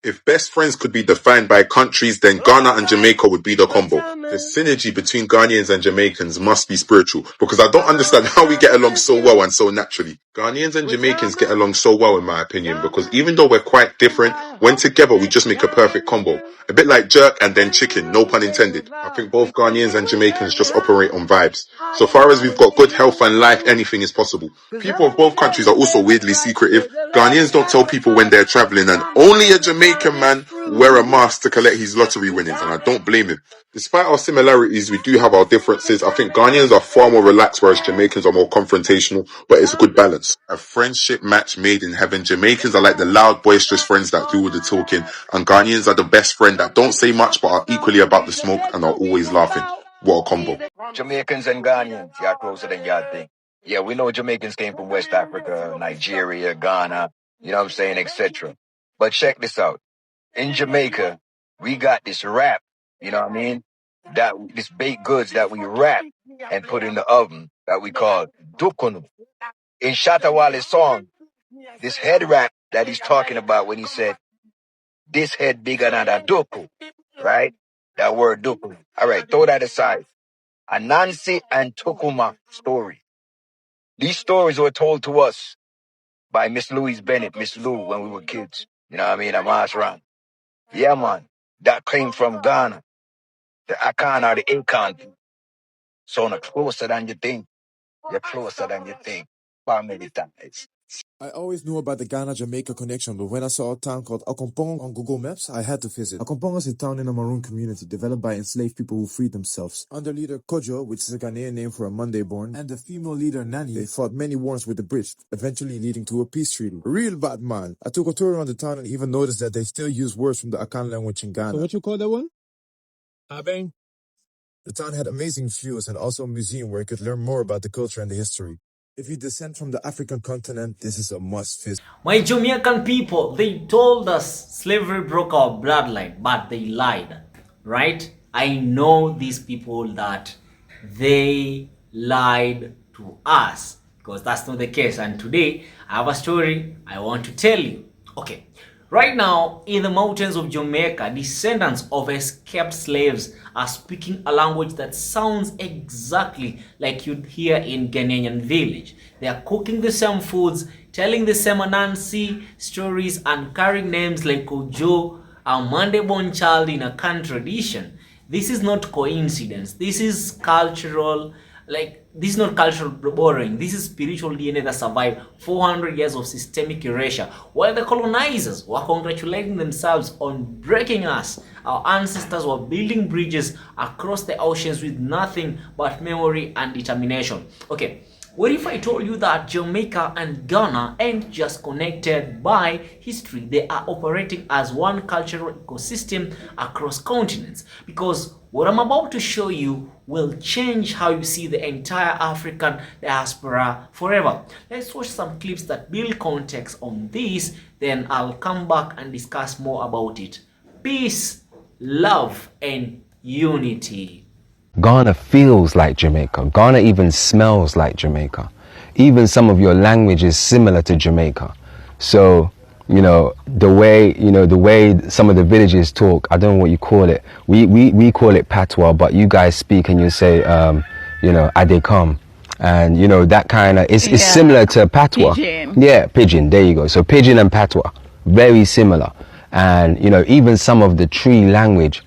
If best friends could be defined by countries, then Ghana and Jamaica would be the combo. The synergy between Ghanaians and Jamaicans must be spiritual, because I don't understand how we get along so well and so naturally. Ghanaians and Jamaicans get along so well, in my opinion, because even though we're quite different, when together we just make a perfect combo. A bit like jerk and then chicken, no pun intended. I think both Ghanaians and Jamaicans just operate on vibes. So far as we've got good health and life, anything is possible. People of both countries are also weirdly secretive. Ghanaians don't tell people when they're traveling, and only a Jamaican man wear a mask to collect his lottery winnings, and I don't blame him. Despite our similarities, we do have our differences. I think Ghanaians are far more relaxed, whereas Jamaicans are more confrontational, but it's a good balance. A friendship match made in heaven. Jamaicans are like the loud, boisterous friends that do all the talking, and Ghanaians are the best friend that don't say much but are equally about the smoke and are always laughing. What a combo. Jamaicans and Ghanaians, y'all closer than y'all think. Yeah, we know Jamaicans came from West Africa, Nigeria, Ghana, you know what I'm saying, etc. But check this out. In Jamaica, we got this wrap, you know what I mean? This baked goods that we wrap and put in the oven that we call dukunu. In Shatta Wale's song, this head wrap that he's talking about when he said, this head bigger than a duku, right? That word duku. All right, throw that aside. Anansi and Tukuma story. These stories were told to us by Miss Louise Bennett, Miss Lou, when we were kids. You know what I mean? Amasran. Yeah, man. That came from Ghana. The Akan or the Akan. So no closer than you think. You're closer than you think. Family ties. I always knew about the Ghana-Jamaica connection, but when I saw a town called Accompong on Google Maps, I had to visit. Accompong is a town in a Maroon community developed by enslaved people who freed themselves. Under leader Kojo, which is a Ghanaian name for a Monday born, and the female leader Nanny, they fought many wars with the British, eventually leading to a peace treaty. A real bad man. I took a tour around the town and even noticed that they still use words from the Akan language in Ghana. So what you call that one? Abeng? The town had amazing views and also a museum where you could learn more about the culture and the history. If you descend from the African continent, this is a must visit. My Jamaican people, they told us slavery broke our bloodline, but they lied, right? I know these people that they lied to us, because that's not the case. And today, I have a story I want to tell you. Okay, right now, in the mountains of Jamaica, descendants of escaped slaves are speaking a language that sounds exactly like you'd hear in Ghanaian village. They are cooking the same foods, telling the same Anansi stories, and carrying names like Kojo, a Monday-born child in Akan tradition. This is not coincidence. This is cultural, this is not cultural borrowing. This is spiritual DNA that survived 400 years of systemic erasure, while the colonizers were congratulating themselves on breaking us. Our ancestors were building bridges across the oceans with nothing but memory and determination. Okay, what if I told you that Jamaica and Ghana ain't just connected by history? They are operating as one cultural ecosystem across continents, because what I'm about to show you will change how you see the entire African diaspora forever. Let's watch some clips that build context on this, then I'll come back and discuss more about it. Peace, love, and unity. Ghana feels like Jamaica. Ghana even smells like Jamaica. Even some of your language is similar to Jamaica. So, the way some of the villages talk, I don't know what you call it. We call it Patois, but you guys speak and you say, Adekam. And, that kind of, it's similar to Patois. Pidgin. Yeah, Pidgin, there you go. So Pidgin and Patois, very similar. And, even some of the tree language,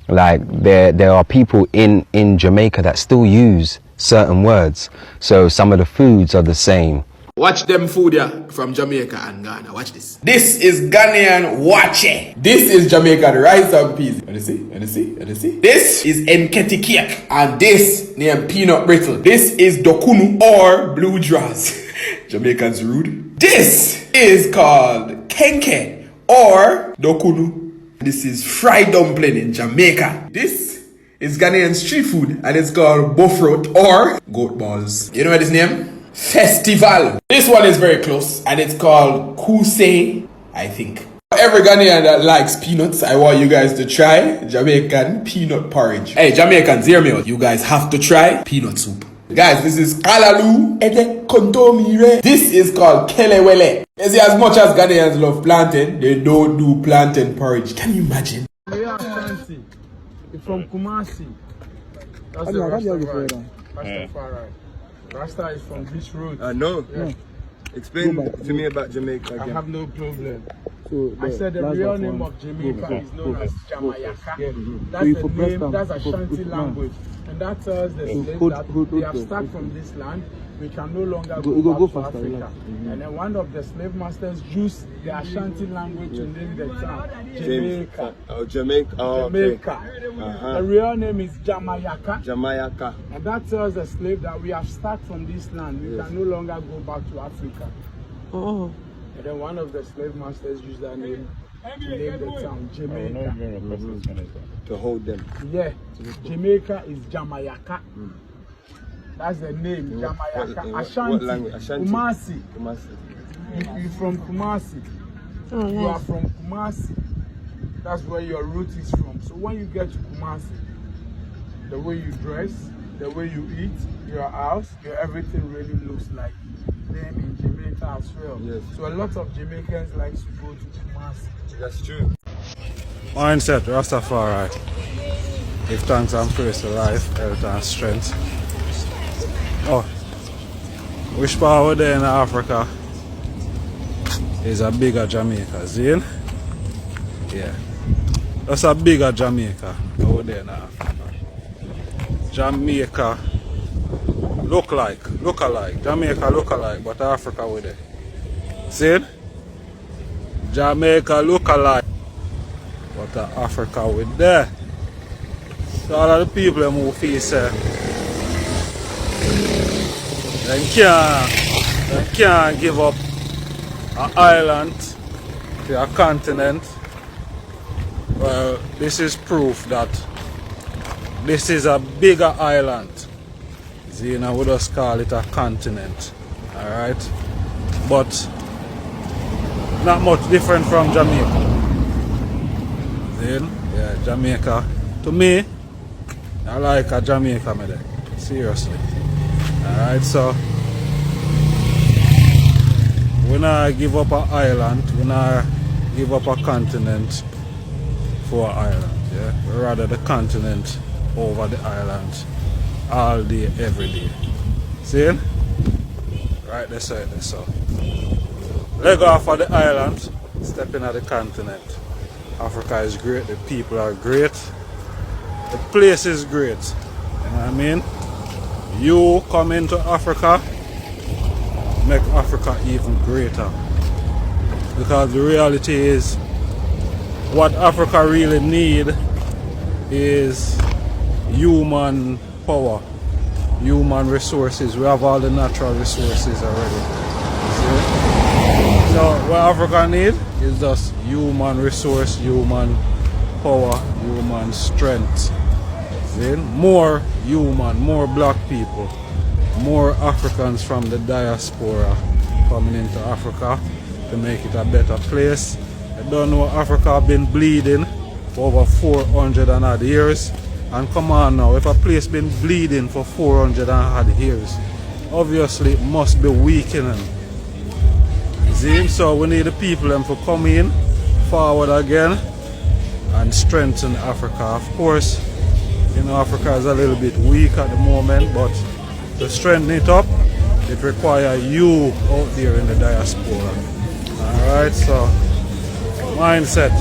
like there are people in Jamaica that still use certain words. So some of the foods are the same. Watch them food here from Jamaica and Ghana. Watch this. This is Ghanaian wache. This is Jamaican rice and peas. You see? This is enketi cake. And this named peanut brittle. This is dokunu or blue draws. Jamaicans rude. This is called kenke or dokunu. This is fried dumpling in Jamaica. This is Ghanaian street food and it's called bofrot or goat balls. You know what this name? Festival. This one is very close and it's called Kuse, I think. Every Ghanaian that likes peanuts, I want you guys to try Jamaican peanut porridge. Hey, Jamaicans, hear me out. You guys have to try peanut soup. Guys, this is Kalalu Ede Kontomire. This is called Kelewele. You see, as much as Ghanaians love plantain, they don't do plantain porridge. Can you imagine? We are Ashanti. From Kumasi. That's the Rastafari. Rasta is from Beach Road. No. Yeah. Explain to me about Jamaica again. I have no problem. So I said the real name of Jamaica is known as Jamaica. That's the name, that's Ashanti language. And that tells the slave that they have started from this land, we can no longer go back to Africa. And then one of the slave masters used the Ashanti language to name the town Jamaica. Jamaica. Jamaica. The real name is Jamaica. Jamaica. And that tells the slave that we have started from this land, we can no longer go back to Africa. And then one of the slave masters used that name to name the town Jamaica. To hold them. Yeah, Jamaica is Jamaica. That's the name, Jamaica. Ashanti. What language? Ashanti. Kumasi. Kumasi. You're from Kumasi. You are from Kumasi. That's where your root is from. So when you get to Kumasi, the way you dress, the way you eat, your house, your everything really looks like them in Jamaica as well. Yes. So a lot of Jamaicans like to go to Kumasi. That's true. Mindset, Rastafari. Give thanks and praise to life, health and strength. Oh, which part over there in Africa is a bigger Jamaica, Zane? Yeah. That's a bigger Jamaica over there in Africa. Jamaica look alike. Jamaica look alike, but Africa with it. See? Jamaica look alike, but Africa with there. So all of the people who feel say they can't give up an island to a continent. Well, this is proof that this is a bigger island. Zena would just call it a continent. Alright? But not much different from Jamaica. Then, yeah, Jamaica. To me, I like a Jamaica, me there. Seriously. Alright, so we not give up an island, we not give up a continent for an island, yeah? Rather the continent over the island all day, every day. See? Right, that's it, that's all. Leg off of the island, step in at the continent. Africa is great, the people are great, the place is great. You know what I mean? You come into Africa, make Africa even greater. Because the reality is, what Africa really need is human power, human resources. We have all the natural resources already. See? So what Africa need is just human resource, human power, human strength. See? More human, more black people, more Africans from the diaspora coming into Africa to make it a better place. I don't know, Africa have been bleeding for over 400 and odd years. And come on now, if a place been bleeding for 400 and odd years, obviously it must be weakening. See? So we need the people them to come in forward again and strengthen Africa. Of course, you know, Africa is a little bit weak at the moment, but to strengthen it up, it requires you out there in the diaspora. Alright, so mindset.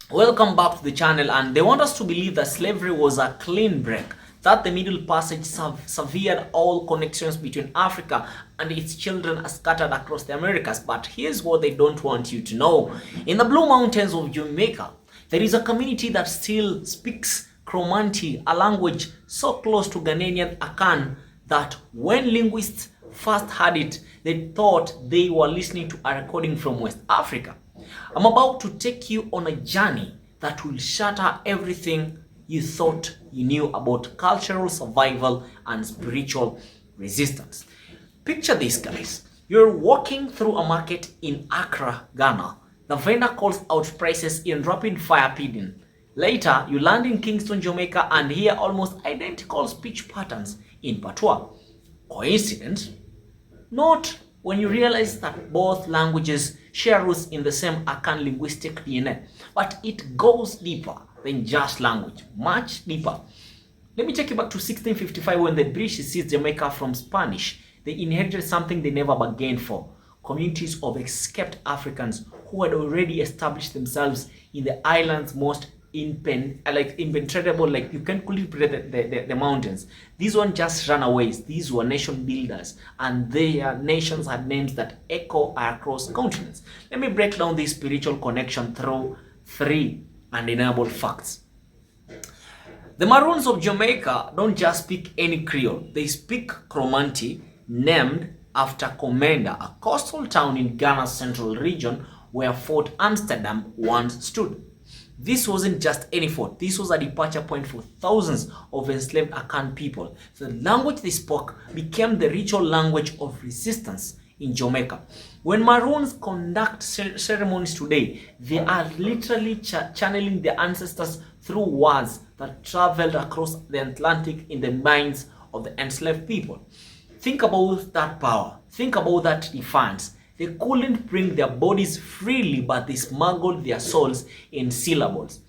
Welcome back to the channel, and they want us to believe that slavery was a clean break, that the Middle Passage severed all connections between Africa and its children are scattered across the Americas. But here's what they don't want you to know. In the Blue Mountains of Jamaica, there is a community that still speaks Kromanti, a language so close to Ghanaian Akan that when linguists first heard it, they thought they were listening to a recording from West Africa. I'm about to take you on a journey that will shatter everything you thought you knew about cultural survival and spiritual resistance. Picture this, guys. You're walking through a market in Accra, Ghana. The vendor calls out prices in rapid fire bidding. Later, you land in Kingston, Jamaica and hear almost identical speech patterns in Patois. Coincidence? Not when you realize that both languages share roots in the same Akan linguistic DNA. But it goes deeper than just language, much deeper. Let me take you back to 1655 when the British seized Jamaica from Spanish. They inherited something they never bargained for. Communities of escaped Africans who had already established themselves in the island's most impenetrable, like you can't penetrate the mountains. These weren't just runaways, these were nation builders, and their nations had names that echo across continents. Let me break down this spiritual connection through 3 undeniable facts. The Maroons of Jamaica don't just speak any Creole, they speak Kromanti, named after Commander, a coastal town in Ghana's central region where Fort Amsterdam once stood. This wasn't just any fort, this was a departure point for thousands of enslaved Akan people. The language they spoke became the ritual language of resistance in Jamaica. When Maroons conduct ceremonies today, they are literally channeling their ancestors through words that traveled across the Atlantic in the minds of the enslaved people. Think about that power, think about that defiance. They couldn't bring their bodies freely, but they smuggled their souls in syllables.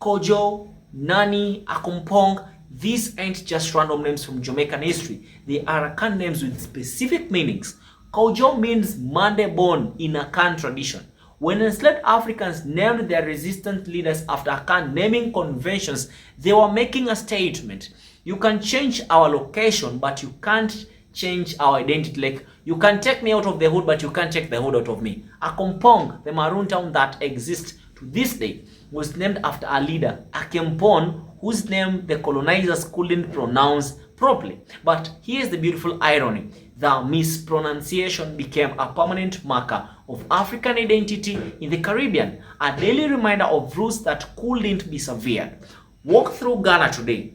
Kojo, Nanny, Accompong, these ain't just random names from Jamaican history. They are Akan names with specific meanings. Kojo means Monday born in Akan tradition. When enslaved Africans named their resistance leaders after Akan naming conventions, they were making a statement. You can change our location, but you can't change our identity. Like, you can take me out of the hood, but you can't take the hood out of me. Accompong, the Maroon town that exists to this day, was named after a leader, Accompong, whose name the colonizers couldn't pronounce properly. But here's the beautiful irony. The mispronunciation became a permanent marker of African identity in the Caribbean, a daily reminder of roots that couldn't be severed. Walk through Ghana today,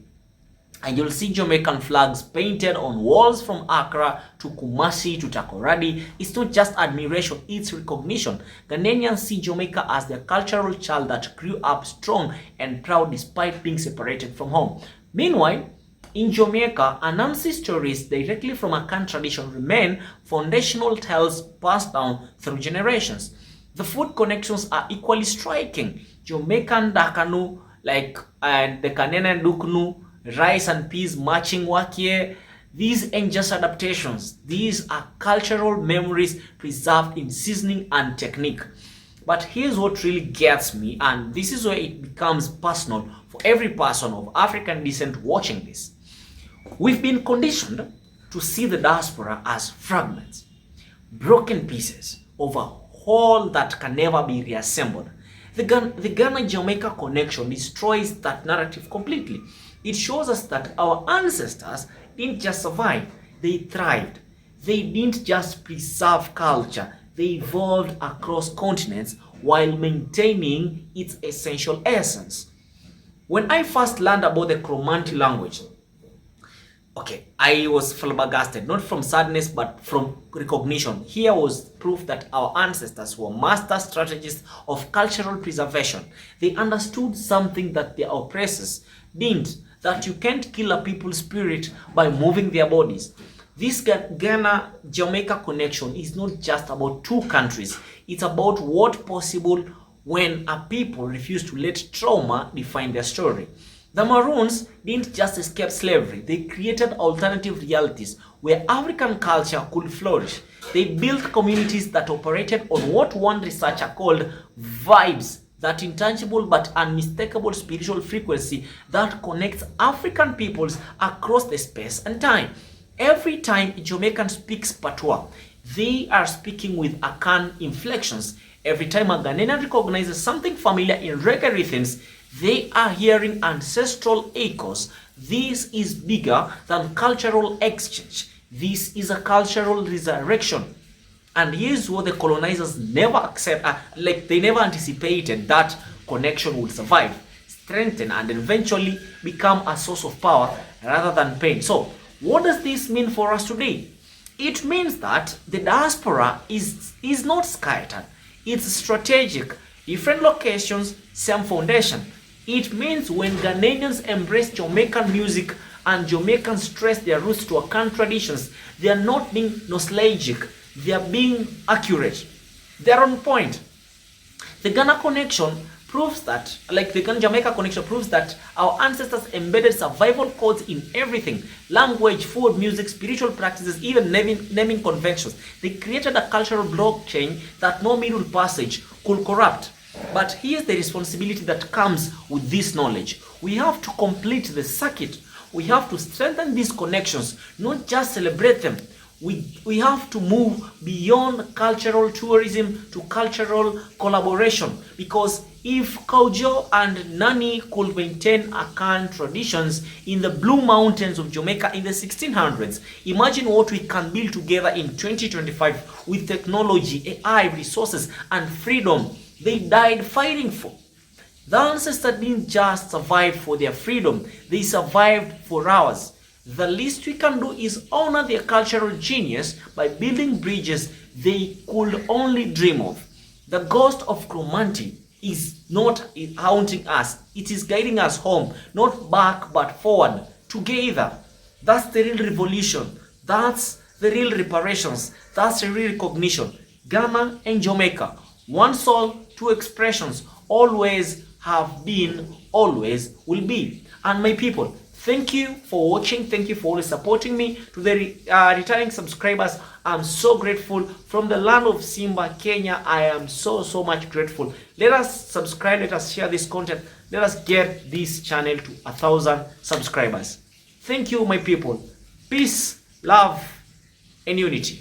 and you'll see Jamaican flags painted on walls from Accra to Kumasi to Takoradi. It's not just admiration, it's recognition. Ghanaians see Jamaica as their cultural child that grew up strong and proud despite being separated from home. Meanwhile, in Jamaica, Anansi stories directly from Akan tradition remain foundational tales passed down through generations. The food connections are equally striking. Jamaican dakanu, like the Ghanaian duknu, rice and peas matching wakie. These ain't just adaptations. These are cultural memories preserved in seasoning and technique. But here's what really gets me, and this is where it becomes personal for every person of African descent watching this. We've been conditioned to see the diaspora as fragments, broken pieces of a whole that can never be reassembled. The Ghana-Jamaica connection destroys that narrative completely. It shows us that our ancestors didn't just survive, they thrived. They didn't just preserve culture, they evolved across continents while maintaining its essential essence. When I first learned about the Kromanti language, I was flabbergasted, not from sadness, but from recognition. Here was proof that our ancestors were master strategists of cultural preservation. They understood something that their oppressors didn't, that you can't kill a people's spirit by moving their bodies. This Ghana-Jamaica connection is not just about two countries. It's about what's possible when a people refuse to let trauma define their story. The Maroons didn't just escape slavery, they created alternative realities where African culture could flourish. They built communities that operated on what one researcher called vibes, that intangible but unmistakable spiritual frequency that connects African peoples across the space and time. Every time a Jamaican speaks Patois, they are speaking with Akan inflections. Every time a Ghanaian recognizes something familiar in reggae rhythms, they are hearing ancestral echoes. This is bigger than cultural exchange. This is a cultural resurrection. And here's what the colonizers never they never anticipated that connection would survive, strengthen, and eventually become a source of power rather than pain. So, what does this mean for us today? It means that the diaspora is not scattered. It's strategic. Different locations, same foundation. It means when Ghanaians embrace Jamaican music and Jamaicans stress their roots to Akan traditions, they are not being nostalgic, they are being accurate. They are on point. The Ghana connection proves that, like the Ghana-Jamaica connection proves that our ancestors embedded survival codes in everything: language, food, music, spiritual practices, even naming conventions. They created a cultural blockchain that no middle passage could corrupt. But here's the responsibility that comes with this knowledge. We have to complete the circuit. We have to strengthen these connections, not just celebrate them. We have to move beyond cultural tourism to cultural collaboration, because if Kojo and Nanny could maintain Akan traditions in the Blue Mountains of Jamaica in the 1600s, imagine what we can build together in 2025 with technology, AI, resources, and freedom they died fighting for. The ancestors didn't just survive for their freedom, they survived for ours. The least we can do is honor their cultural genius by building bridges they could only dream of. The ghost of Kromanti is not haunting us, it is guiding us home, not back but forward, together. That's the real revolution, that's the real reparations, that's the real recognition. Ghana and Jamaica, one soul, two expressions, always have been, always will be. And my people, thank you for watching. Thank you for always supporting me. To the returning subscribers, I'm so grateful. From the land of Simba, Kenya, I am so much grateful. Let us subscribe. Let us share this content. Let us get this channel to 1,000 subscribers. Thank you, my people. Peace, love, and unity.